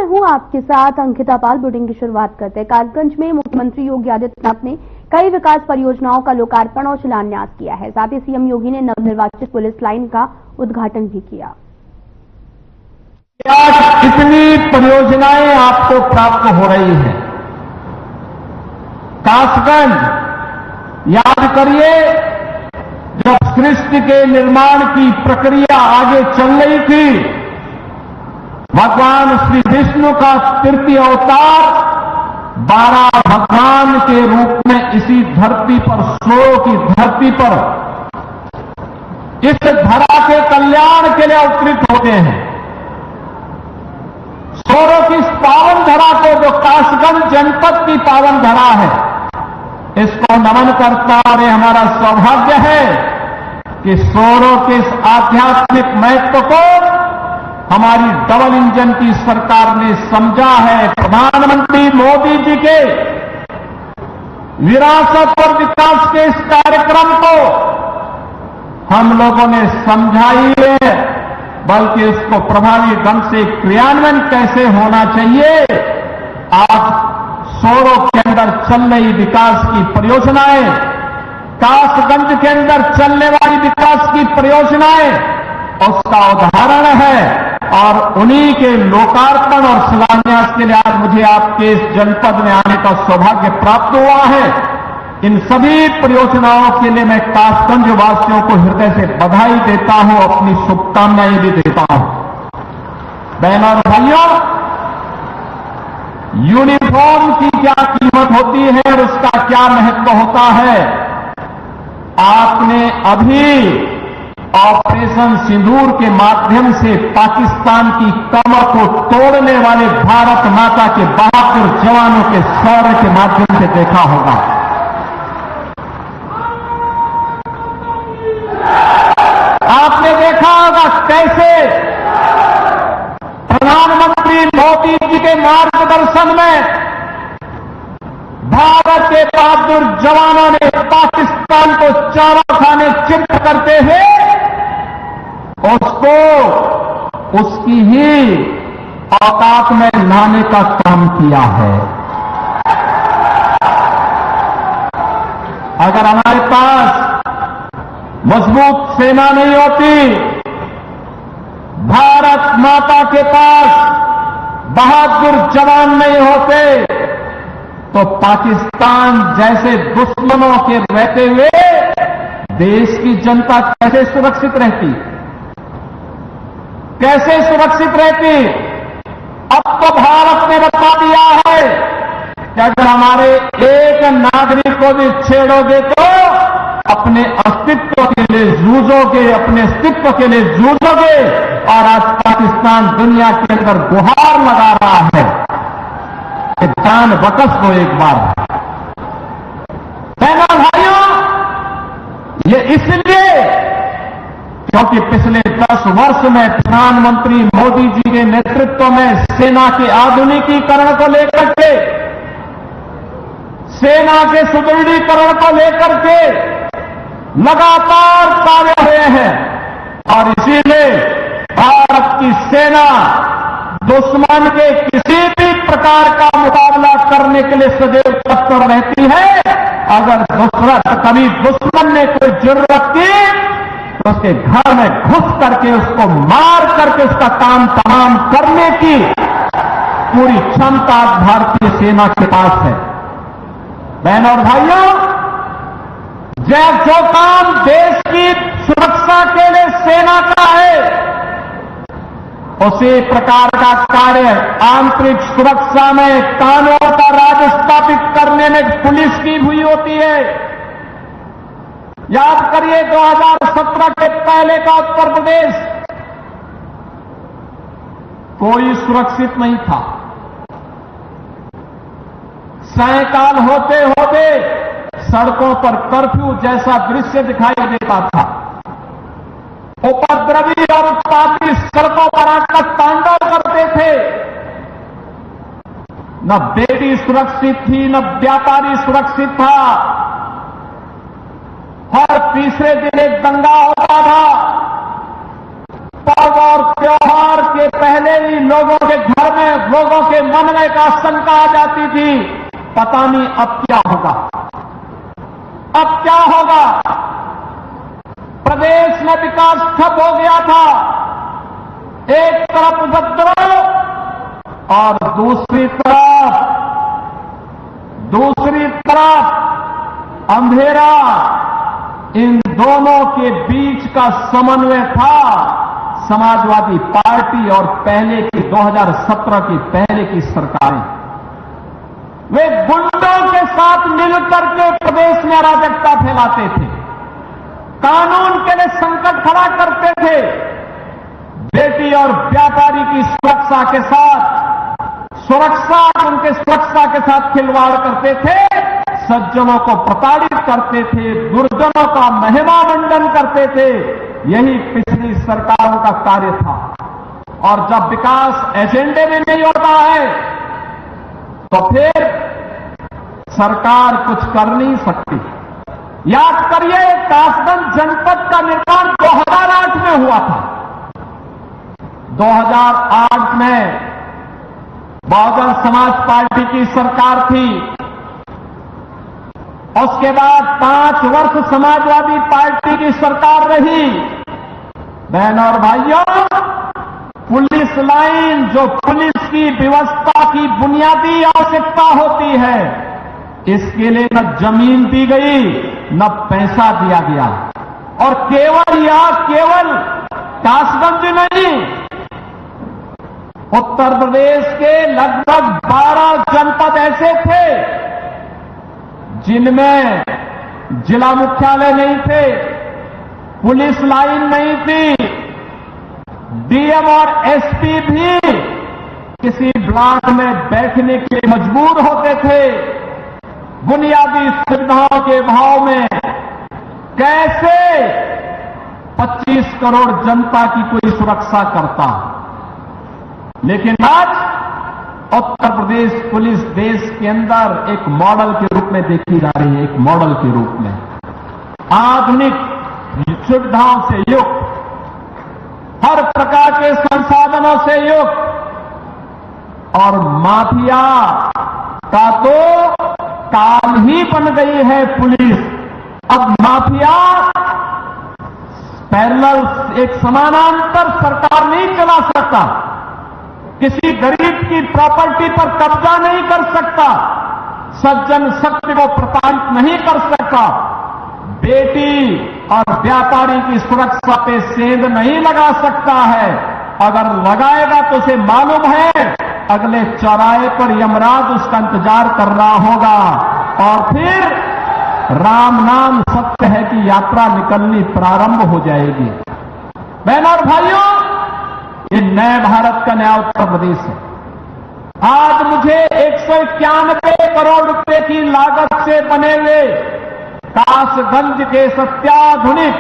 मैं हूं आपके साथ अंकिता पाल। बुलेटिन की शुरुआत करते हैं। कासगंज में मुख्यमंत्री योगी आदित्यनाथ ने कई विकास परियोजनाओं का लोकार्पण और शिलान्यास किया है। साथ ही सीएम योगी ने नवनिर्वाचित पुलिस लाइन का उद्घाटन भी किया। आज कितनी परियोजनाएं आपको प्राप्त हो रही हैं। कासगंज याद करिए, जब सृष्टि के निर्माण की प्रक्रिया आगे चल रही थी, भगवान श्री विष्णु का तृतीय अवतार 12 भगवान के रूप में इसी धरती पर, सोरों की धरती पर, इस धरा के कल्याण के लिए अवतरित होते हैं। सोरों की इस पावन धरा को, जो कासगंज जनपद की पावन धरा है, इसको नमन करता और ये हमारा सौभाग्य है कि सोरों के इस आध्यात्मिक महत्व को हमारी डबल इंजन की सरकार ने समझा है। प्रधानमंत्री मोदी जी के विरासत और विकास के इस कार्यक्रम को हम लोगों ने समझा ही है, बल्कि इसको प्रभावी ढंग से क्रियान्वयन कैसे होना चाहिए। आज सोरों के अंदर चल रही विकास की परियोजनाएं, कासगंज के अंदर चलने वाली विकास की परियोजनाएं उसका उदाहरण है। और उन्हीं के लोकार्पण और शिलान्यास के लिए आज मुझे आपके इस जनपद में आने का सौभाग्य प्राप्त हुआ है। इन सभी परियोजनाओं के लिए मैं कासगंज वासियों को हृदय से बधाई देता हूं, अपनी शुभकामनाएं भी देता हूं। बहनों और भाइयों, यूनिफॉर्म की क्या कीमत होती है और उसका क्या महत्व होता है। आपने अभी ऑपरेशन सिंदूर के माध्यम से पाकिस्तान की कमर को तोड़ने वाले भारत माता के बहादुर जवानों के शौर्य के माध्यम से देखा होगा। आपने देखा होगा कैसे प्रधानमंत्री मोदी जी के मार्गदर्शन में भारत के बहादुर जवानों ने पाकिस्तान को चारों खाने चित्त करते हैं, उसको उसकी ही औकात में लाने का काम किया है। अगर हमारे पास मजबूत सेना नहीं होती, भारत माता के पास बहादुर जवान नहीं होते, तो पाकिस्तान जैसे दुश्मनों के रहते हुए देश की जनता कैसे सुरक्षित रहती, कैसे सुरक्षित रहती। अब तो भारत ने बता दिया है कि अगर हमारे एक नागरिक को भी छेड़ोगे तो अपने अस्तित्व के लिए जूझोगे, अपने अस्तित्व के लिए जूझोगे। और आज पाकिस्तान दुनिया के अंदर गुहार लगा रहा है कि जान बकस दो एक बार। बहनों भाइयों, ये इसलिए क्योंकि पिछले 10 वर्ष में प्रधानमंत्री मोदी जी के नेतृत्व में सेना के आधुनिकीकरण को लेकर के, सेना के सुदृढ़ीकरण को लेकर के लगातार कार्य हुए हैं। और इसीलिए भारत की सेना दुश्मन के किसी भी प्रकार का मुकाबला करने के लिए सदैव तत्पर रहती है। अगर कभी दुश्मन ने कोई जरूरत की तो उसके घर में घुस करके, उसको मार करके उसका काम तमाम करने की पूरी क्षमता भारतीय सेना के पास है। बहनों और भाइयों, जो काम देश की सुरक्षा के लिए सेना का है, उसी प्रकार का कार्य आंतरिक सुरक्षा में कानून का राज स्थापित करने में पुलिस की हुई होती है। याद करिए 2017 के पहले का उत्तर प्रदेश कोई सुरक्षित नहीं था। सायंकाल होते होते सड़कों पर कर्फ्यू जैसा दृश्य दिखाई देता था। उपद्रवी और उत्पाती सड़कों पर आकर तांडव करते थे। न बेटी सुरक्षित थी, न व्यापारी सुरक्षित था। हर तीसरे दिन एक दंगा होता था। पर्व और त्योहार के पहले ही लोगों के घर में लोगों के मन में एक आशंका आ जाती थी, पता नहीं अब क्या होगा, अब क्या होगा। प्रदेश में विकास ठप हो गया था, एक तरफ उपद्रव और दूसरी तरफ अंधेरा। इन दोनों के बीच का समन्वय था समाजवादी पार्टी और पहले की 2017 की पहले की सरकारें। वे गुंडों के साथ मिलकर के प्रदेश में अराजकता फैलाते थे, कानून के लिए संकट खड़ा करते थे, बेटी और व्यापारी की सुरक्षा के साथ खिलवाड़ करते थे, सज्जनों को प्रताड़ित करते थे, दुर्जनों का महिमा मंडन करते थे। यही पिछली सरकारों का कार्य था। और जब विकास एजेंडे में नहीं होता है तो फिर सरकार कुछ कर नहीं सकती। याद करिए, कासगंज जनपद का निर्माण 2008 में हुआ था। 2008 में बहुजन समाज पार्टी की सरकार थी। उसके बाद 5 वर्ष समाजवादी पार्टी की सरकार रही। बहनों और भाइयों, पुलिस लाइन जो पुलिस की व्यवस्था की बुनियादी आवश्यकता होती है, इसके लिए न जमीन दी गई न पैसा दिया गया। और केवल कासगंज नहीं, उत्तर प्रदेश के लगभग 12 जनपद ऐसे थे जिनमें जिला मुख्यालय नहीं थे, पुलिस लाइन नहीं थी, डीएम और एसपी भी किसी ब्लॉक में बैठने के लिए मजबूर होते थे। बुनियादी सुविधाओं के अभाव में कैसे 25 करोड़ जनता की कोई सुरक्षा करता। लेकिन आज उत्तर प्रदेश पुलिस देश के अंदर एक मॉडल के रूप में देखी जा रही है, एक मॉडल के रूप में आधुनिक सुविधाओं से युक्त, हर प्रकार के संसाधनों से युक्त। और माफिया का तो काल ही बन गई है पुलिस। अब माफिया पैरेलल एक समानांतर सरकार नहीं चला सकता, किसी गरीब की प्रॉपर्टी पर कब्जा नहीं कर सकता, सज्जन शक्ति को प्रताड़ित नहीं कर सकता, बेटी और व्यापारी की सुरक्षा पे सेंध नहीं लगा सकता है। अगर लगाएगा तो उसे मालूम है अगले चौराहे पर यमराज उसका इंतजार कर रहा होगा और फिर राम नाम सत्य है कि यात्रा निकलनी प्रारंभ हो जाएगी। बहनों और भाइयों, ये नए भारत का नया उत्तर प्रदेश है। आज मुझे 191 करोड़ रुपए की लागत से बने हुए कासगंज के सत्याधुनिक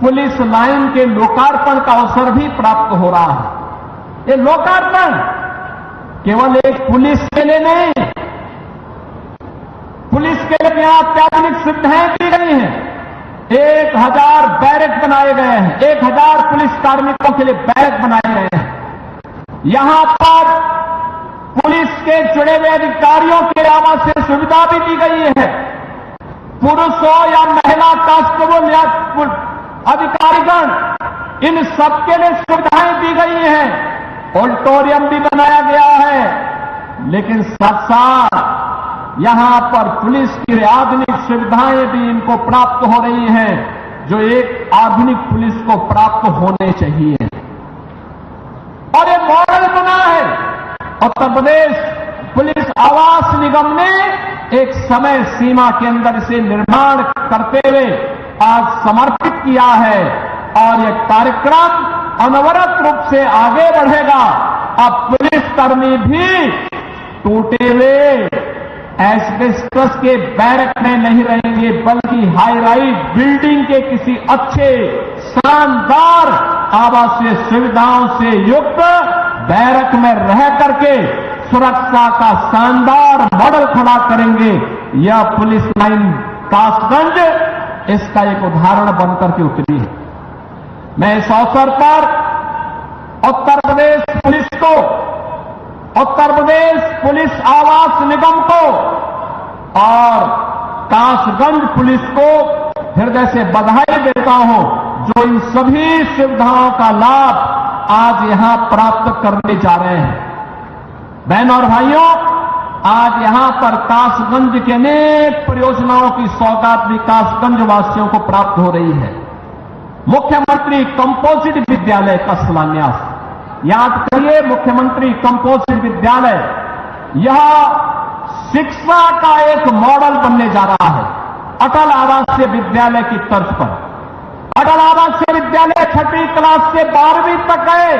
पुलिस लाइन के लोकार्पण का अवसर भी प्राप्त हो रहा है। ये लोकार्पण केवल एक पुलिस के लिए नहीं, पुलिस के लिए यहां अत्याधुनिक सुविधाएं दी गई हैं। 1000 बैरक बनाए गए हैं, 1000 पुलिस कार्मिकों के लिए बैरक बनाए गए हैं। यहां पर पुलिस के जुड़े हुए अधिकारियों के आवासीय सुविधा भी दी गई है। पुरुष हो या महिला कांस्टेबल या अधिकारीगण, इन सबके लिए सुविधाएं दी गई हैं। ऑडिटोरियम भी बनाया गया है, लेकिन साथ साथ यहां पर पुलिस की आधुनिक सुविधाएं भी इनको प्राप्त हो रही हैं, जो एक आधुनिक पुलिस को प्राप्त होने चाहिए। और ये मॉडल बना है। उत्तर प्रदेश पुलिस आवास निगम ने एक समय सीमा के अंदर इसे निर्माण करते हुए आज समर्पित किया है और यह कार्यक्रम अनवरत रूप से आगे बढ़ेगा। अब पुलिसकर्मी भी टूटे हुए एस्बेस्टस के बैरक में नहीं रहेंगे, बल्कि हाई राइज बिल्डिंग के किसी अच्छे शानदार आवासीय सुविधाओं से युक्त बैरक में रह करके सुरक्षा का शानदार मॉडल खड़ा करेंगे। यह पुलिस लाइन कासगंज इसका एक उदाहरण बनकर के उतरी है। मैं इस अवसर पर उत्तर प्रदेश पुलिस को उत्तर प्रदेश पुलिस आवास निगम को और कासगंज पुलिस को हृदय से बधाई देता हूं, जो इन सभी सुविधाओं का लाभ आज यहां प्राप्त करने जा रहे हैं। बहनों और भाइयों, आज यहां पर कासगंज के अनेक परियोजनाओं की सौगात भी कासगंज वासियों को प्राप्त हो रही है। मुख्यमंत्री कंपोजिट विद्यालय का शिलान्यास, याद करिए, मुख्यमंत्री कंपोजिट विद्यालय, यह शिक्षा का एक मॉडल बनने जा रहा है अटल आवासीय विद्यालय की तर्ज पर। अटल आवासीय विद्यालय 6वीं क्लास से 12वीं तक है,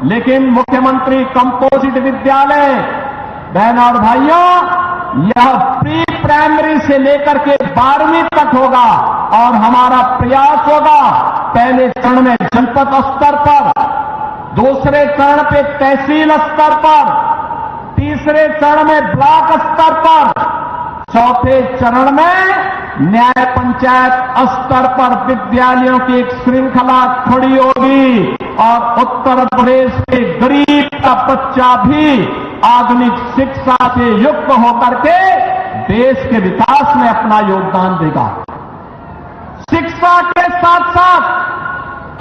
लेकिन मुख्यमंत्री कंपोजिट विद्यालय, बहनों और भाइयों, यह प्री प्राइमरी से लेकर के 12वीं तक होगा और हमारा प्रयास होगा पहले चरण में जनपद स्तर पर, दूसरे चरण पे तहसील स्तर पर, तीसरे चरण में ब्लॉक स्तर पर, चौथे चरण में न्याय पंचायत स्तर पर विद्यालयों की एक श्रृंखला खड़ी होगी और उत्तर प्रदेश के गरीब का बच्चा भी आधुनिक शिक्षा से युक्त होकर के देश के विकास में अपना योगदान देगा। शिक्षा के साथ साथ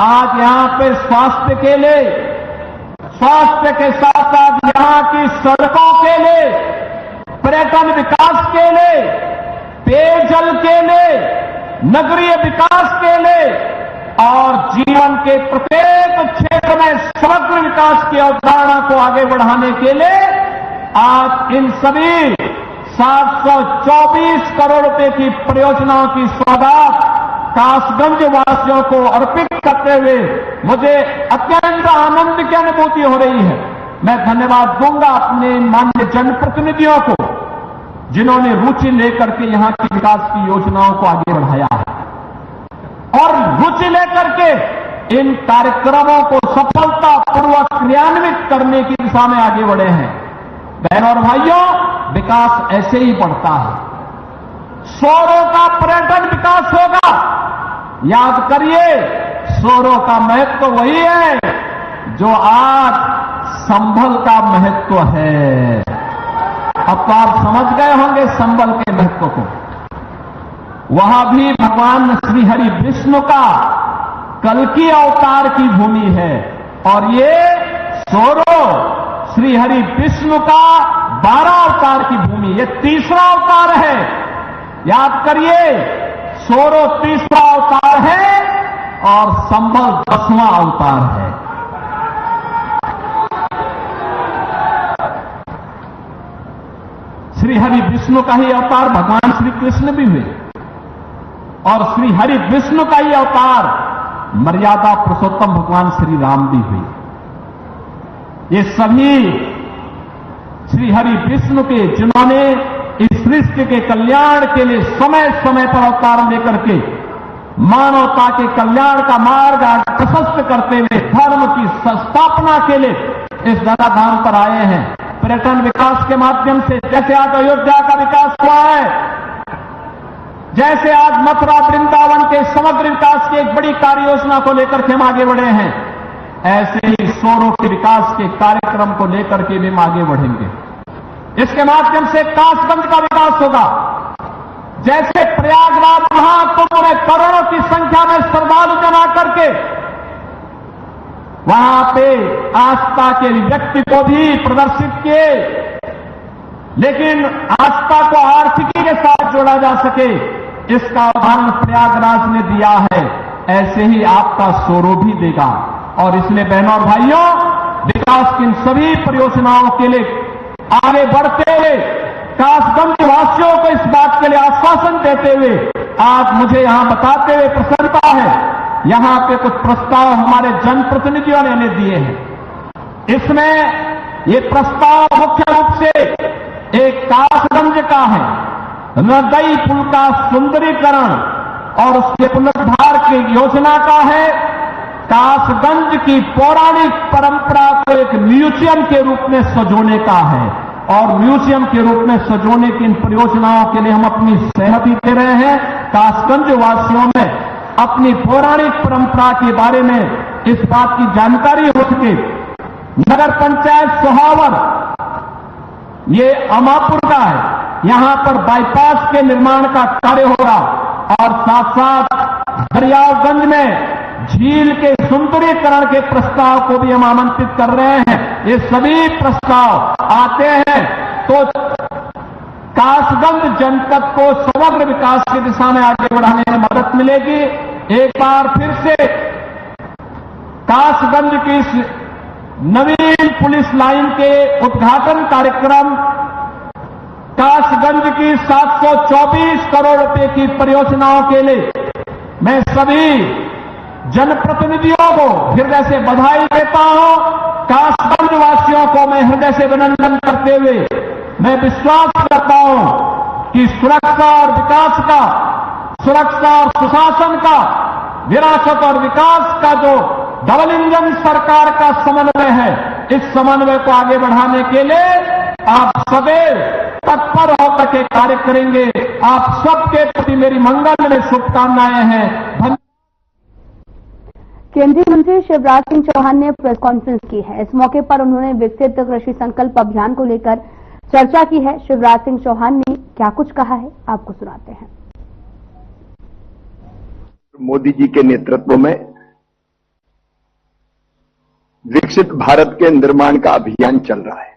आज यहां पे स्वास्थ्य के साथ साथ यहां की सड़कों के लिए, पर्यटन विकास के लिए, पेयजल के लिए, नगरीय विकास के लिए और जीवन के प्रत्येक क्षेत्र में समग्र विकास की अवधारणा को आगे बढ़ाने के लिए आज इन सभी 724 करोड़ रुपए की परियोजनाओं की सौगात कासगंज वासियों को अर्पित करते हुए मुझे अत्यंत आनंद की अनुभूति हो रही है। मैं धन्यवाद दूंगा अपने माननीय जनप्रतिनिधियों को, जिन्होंने रुचि लेकर के यहां की विकास की योजनाओं को आगे बढ़ाया है और रुचि लेकर के इन कार्यक्रमों को सफलतापूर्वक क्रियान्वित करने की दिशा में आगे बढ़े हैं। बहनों और भाइयों, विकास ऐसे ही बढ़ता है। शहरों का पर्यटन विकास होगा। याद करिए, शहरों का महत्व वही है जो आज संभल का महत्व है। अब तो आप समझ गए होंगे संभल के महत्व को। वहां भी भगवान श्री हरि विष्णु का कल्कि अवतार की भूमि है और ये सोरो श्री हरि विष्णु का 12 अवतार की भूमि, ये तीसरा अवतार है। याद करिए, सोरो तीसरा अवतार है और संभल 10वां अवतार है। श्री हरि विष्णु का ही अवतार भगवान श्री कृष्ण भी हुए और श्री हरि विष्णु का ही अवतार मर्यादा पुरुषोत्तम भगवान श्री राम भी हुए। ये सभी श्री हरि विष्णु के, जिन्होंने इस सृष्टि के कल्याण के लिए समय समय पर अवतार लेकर के मानवता के कल्याण का मार्ग प्रशस्त करते हुए धर्म की संस्थापना के लिए इस धराधाम पर आए हैं। पर्यटन विकास के माध्यम से, जैसे आज अयोध्या का विकास हुआ है, जैसे आज मथुरा वृंदावन के समग्र विकास की एक बड़ी कार्य योजना को लेकर के हम आगे बढ़े हैं, ऐसे ही सोरो के विकास के कार्यक्रम को लेकर के भी हम आगे बढ़ेंगे। इसके माध्यम से कासगंज का विकास होगा। जैसे प्रयागराज महाकुंभ में करोड़ों की संख्या में श्रद्धालु जमा करके वहां पे आस्था के व्यक्ति को भी प्रदर्शित किए, लेकिन आस्था को आर्थिकी के साथ जोड़ा जा सके, इसका उदाहरण प्रयागराज ने दिया है। ऐसे ही आपका सोरो भी देगा और इसलिए बहनों और भाइयों, विकास की इन सभी परियोजनाओं के लिए आगे बढ़ते हुए कासगंज वासियों को इस बात के लिए आश्वासन देते हुए आज मुझे यहां बताते हुए प्रसन्नता है, यहां पे कुछ प्रस्ताव हमारे जनप्रतिनिधियों ने हमें दिए हैं। इसमें ये प्रस्ताव मुख्य रूप से एक कासगंज का है, नदई पुल का सुंदरीकरण और उसके पुनरुद्धार की योजना का है, कासगंज की पौराणिक परंपरा को एक म्यूजियम के रूप में सजोने का है और म्यूजियम के रूप में सजोने की इन परियोजनाओं के लिए हम अपनी सहमति दे रहे हैं। कासगंज वासियों में अपनी पौराणिक परंपरा के बारे में इस बात की जानकारी हो सके। नगर पंचायत सोहावर ये अमापुर का है, यहां पर बाईपास के निर्माण का कार्य हो रहा और साथ साथ दरियागंज में झील के सुंदरीकरण के प्रस्ताव को भी हम आमंत्रित कर रहे हैं। ये सभी प्रस्ताव आते हैं तो कासगंज जनपद को समग्र विकास की दिशा में आगे बढ़ाने में मदद मिलेगी। एक बार फिर से कासगंज की इस नवीन पुलिस लाइन के उद्घाटन कार्यक्रम, कासगंज की 724 करोड़ रुपए की परियोजनाओं के लिए मैं सभी जनप्रतिनिधियों को हृदय से बधाई देता हूं। कासगंज वासियों को मैं हृदय से अभिनंदन करते हुए मैं विश्वास करता हूं कि सुरक्षा और विकास का, सुरक्षा और सुशासन का, विरासत और विकास का जो डबल इंजन सरकार का समन्वय है, इस समन्वय को आगे बढ़ाने के लिए आप सदैव तत्पर होकर के कार्य करेंगे। आप सबके प्रति मेरी मंगल में शुभकामनाएं हैं। धन्यवाद। केंद्रीय मंत्री शिवराज सिंह चौहान ने प्रेस कॉन्फ्रेंस की है। इस मौके पर उन्होंने विकसित कृषि संकल्प अभियान को लेकर चर्चा की है। शिवराज सिंह चौहान ने क्या कुछ कहा है, आपको सुनाते हैं। मोदी जी के नेतृत्व में विकसित भारत के निर्माण का अभियान चल रहा है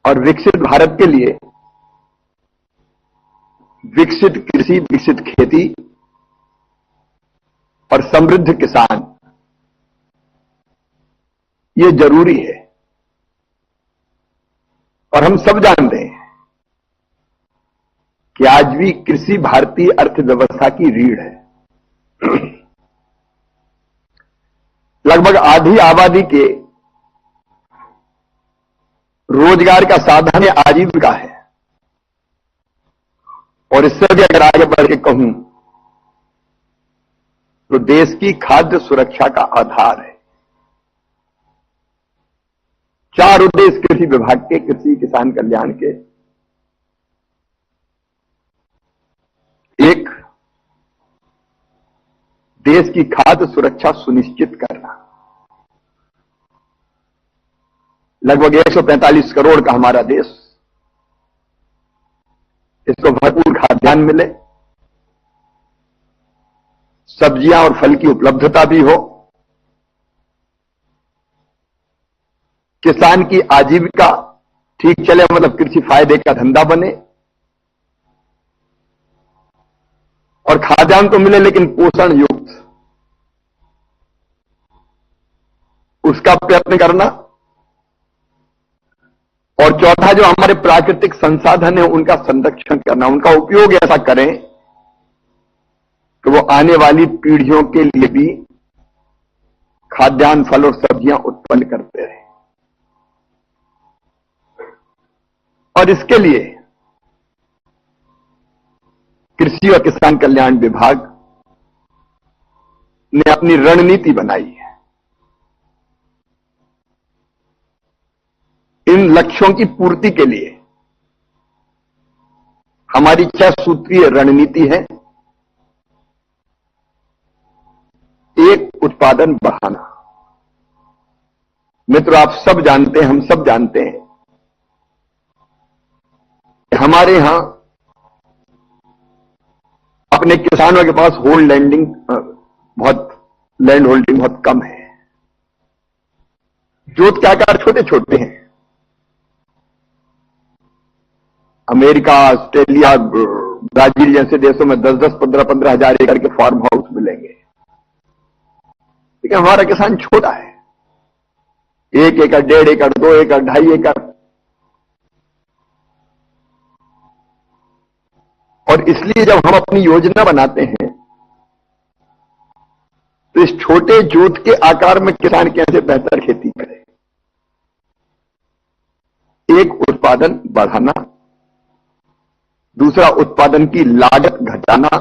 और विकसित भारत के लिए विकसित कृषि, विकसित खेती और समृद्ध किसान, ये जरूरी है। और हम सब जानते हैं कि आज भी कृषि भारतीय अर्थव्यवस्था की रीढ़ है। लगभग आधी आबादी के रोजगार का साधन है, आजीविका है। और इससे भी अगर आगे बढ़ के कहूं तो देश की खाद्य सुरक्षा का आधार है। 4 उद्देश्य कृषि विभाग के, कृषि किसान कल्याण के। एक, देश की खाद्य सुरक्षा सुनिश्चित करना। लगभग 145 करोड़ का हमारा देश, इसको भरपूर खाद्यान्न मिले, सब्जियां और फल की उपलब्धता भी हो, किसान की आजीविका ठीक चले, मतलब कृषि फायदे का धंधा बने, और खाद्यान्न तो मिले लेकिन पोषण युक्त, उसका प्रयत्न करना। और चौथा, जो हमारे प्राकृतिक संसाधन है उनका संरक्षण करना, उनका उपयोग ऐसा करें कि वो आने वाली पीढ़ियों के लिए भी खाद्यान्न, फल और सब्जियां उत्पन्न करते रहे। और इसके लिए कृषि और किसान कल्याण विभाग ने अपनी रणनीति बनाई है। इन लक्ष्यों की पूर्ति के लिए हमारी 6 सूत्रीय रणनीति है। एक, उत्पादन बढ़ाना। मित्रों, आप सब जानते हैं, हम सब जानते हैं कि हमारे यहां अपने किसानों के पास लैंड होल्डिंग बहुत कम है। जोत के आकार छोटे छोटे हैं। अमेरिका, ऑस्ट्रेलिया, ब्राजील जैसे देशों में 10-10, 15-15 हजार एकड़ के फार्म हाउस मिलेंगे, लेकिन हमारा किसान छोटा है। 1 एकड़, 1.5 एकड़, 2 एकड़, 2.5 एकड़। और इसलिए जब हम अपनी योजना बनाते हैं तो इस छोटे जोत के आकार में किसान कैसे बेहतर खेती करे। एक, उत्पादन बढ़ाना। दूसरा, उत्पादन की लागत घटाना।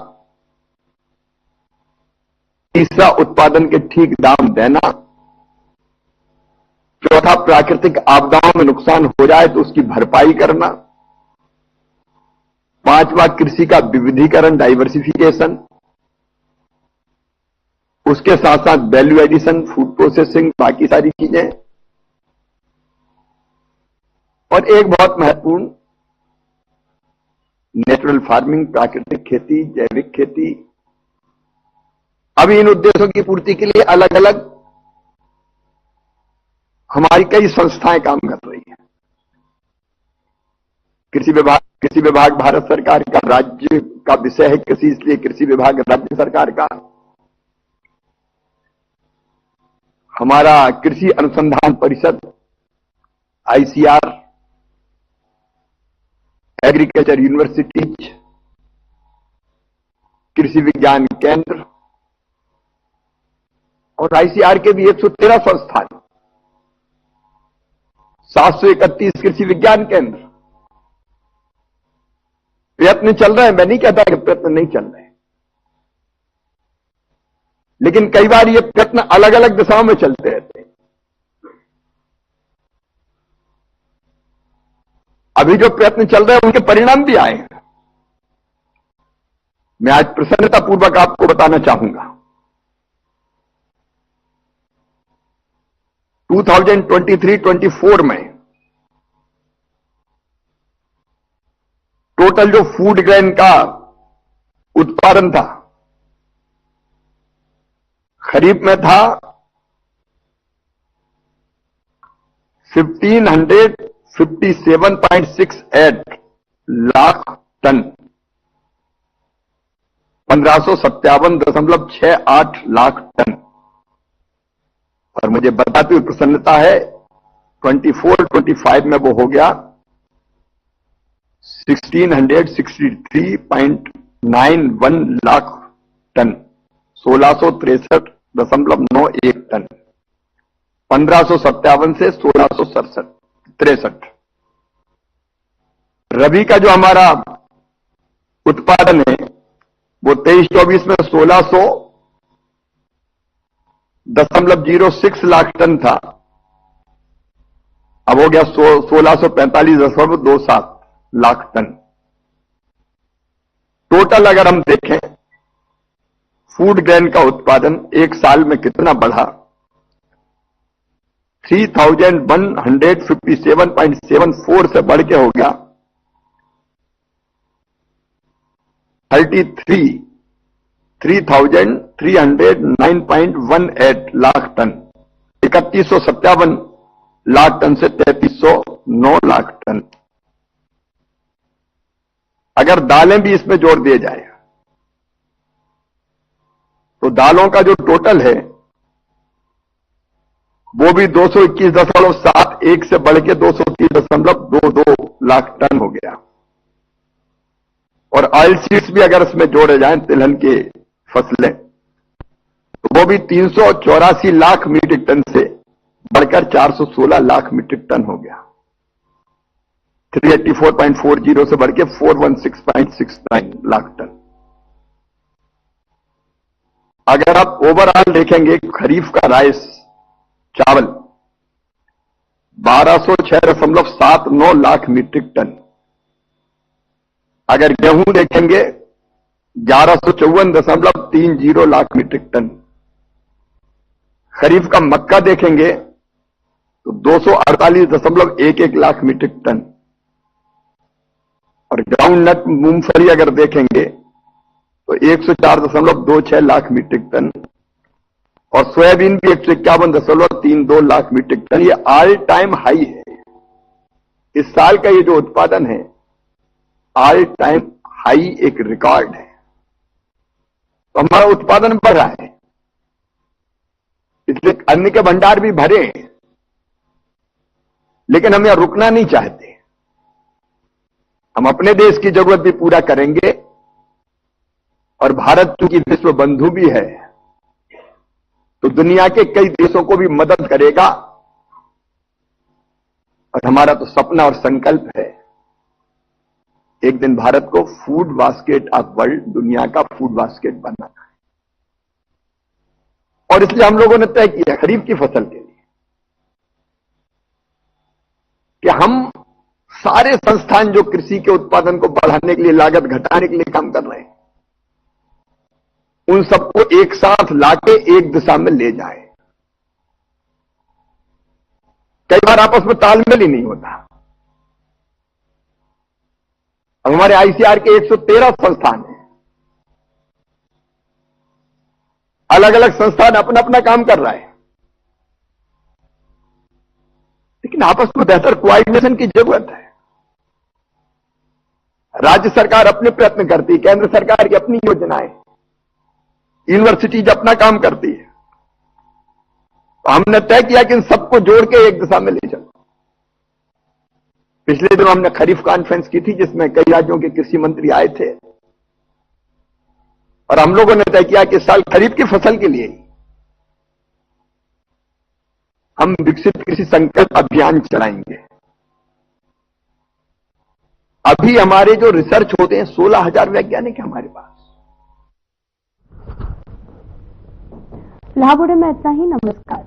तीसरा, उत्पादन के ठीक दाम देना। चौथा, प्राकृतिक आपदाओं में नुकसान हो जाए तो उसकी भरपाई करना। पांचवा, कृषि का विविधीकरण, डाइवर्सिफिकेशन। उसके साथ साथ वैल्यू एडिशन, फूड प्रोसेसिंग, बाकी सारी चीजें। और एक बहुत महत्वपूर्ण, नेचुरल फार्मिंग, प्राकृतिक खेती, जैविक खेती। अभी इन उद्देश्यों की पूर्ति के लिए अलग अलग हमारी कई संस्थाएं काम कर रही हैं। कृषि विभाग भारत सरकार का, राज्य का विषय है कृषि, इसलिए कृषि विभाग राज्य सरकार का। हमारा कृषि अनुसंधान परिषद ICR, एग्रीकल्चर यूनिवर्सिटीज, कृषि विज्ञान केंद्र, और ICR के भी 113 संस्थान, 731 कृषि विज्ञान केंद्र। प्रयत्न चल रहे हैं, मैं नहीं कहता कि प्रयत्न नहीं चल रहे हैं, लेकिन कई बार ये प्रयत्न अलग अलग दिशाओं में चलते रहते हैं। अभी जो प्रयत्न चल रहे हैं उनके परिणाम भी आए हैं। मैं आज प्रसन्नतापूर्वक आपको बताना चाहूंगा, 2023-24 में टोटल जो फूड ग्रेन का उत्पादन था, खरीफ में था 1557.68 लाख टन, 1557.68 लाख टन। और मुझे बताती हुई प्रसन्नता है, 24-25 में वो हो गया 1663.91 लाख टन, 1663.91 टन, 1557 से 1663। रबी का जो हमारा उत्पादन है वो 23-24 में 1600.06 लाख टन था, अब हो गया 1645.27 लाख टन। टोटल अगर हम देखें फूड ग्रेन का उत्पादन एक साल में कितना बढ़ा, 3157.74 से बढ़ के हो गया 3,309.18 लाख टन, 3157 लाख टन से 3309 लाख टन। अगर दालें भी इसमें जोड़ दिए जाए तो दालों का जो टोटल है वो भी 221.71 से बढ़ के 230.22 लाख टन हो गया। और ऑयल सीड्स भी अगर इसमें जोड़े जाएं, तिलहन के फसलें, तो वो भी 384 लाख मीट्रिक टन से बढ़कर 416 लाख मीट्रिक टन हो गया। 384.40 से बढ़ के 416.69 लाख टन। अगर आप ओवरऑल देखेंगे खरीफ का राइस चावल 1206.79 लाख मीट्रिक टन। अगर गेहूं देखेंगे 1154.30 लाख मीट्रिक टन। खरीफ का मक्का देखेंगे तो 248.11 लाख मीट्रिक टन। और ग्राउंड नट मूंगफली अगर देखेंगे तो 104.26 लाख मीट्रिक टन। और सोयाबीन भी 151.32 लाख मीट्रिक टन। ये ऑल टाइम हाई है। इस साल का ये जो उत्पादन है ऑल टाइम हाई, एक रिकॉर्ड है। तो हमारा उत्पादन बढ़ रहा है, इसलिए अन्न के भंडार भी भरे हैं, लेकिन हम यहां रुकना नहीं चाहते। हम अपने देश की जरूरत भी पूरा करेंगे और भारत चूंकि विश्व बंधु भी है तो दुनिया के कई देशों को भी मदद करेगा। और हमारा तो सपना और संकल्प है एक दिन भारत को फूड बास्केट ऑफ वर्ल्ड, दुनिया का फूड बास्केट बनाना है। और इसलिए हम लोगों ने तय किया खरीफ की फसल के लिए कि हम सारे संस्थान जो कृषि के उत्पादन को बढ़ाने के लिए, लागत घटाने के लिए काम कर रहे हैं, उन सबको एक साथ लाके एक दिशा में ले जाएं। कई बार आपस में तालमेल ही नहीं होता। अब हमारे आईसीआर के 113 संस्थान हैं। अलग अलग संस्थान अपना अपना काम कर रहा है, लेकिन आपस में बेहतर कोऑर्डिनेशन की जरूरत है। राज्य सरकार अपने प्रयत्न करती है, केंद्र सरकार की अपनी योजनाएं, यूनिवर्सिटीज अपना काम करती है। तो हमने तय किया कि इन सबको जोड़ के एक दिशा में ले चलो। पिछले दिनों हमने खरीफ कॉन्फ्रेंस की थी, जिसमें कई राज्यों के कृषि मंत्री आए थे, और हम लोगों ने तय किया कि इस साल खरीफ की फसल के लिए हम विकसित कृषि संकल्प अभियान चलाएंगे। अभी हमारे जो रिसर्च होते हैं, 16,000 वैज्ञानिक हैं हमारे पास। फिलहाल बुलेटिन में इतना ही। नमस्कार।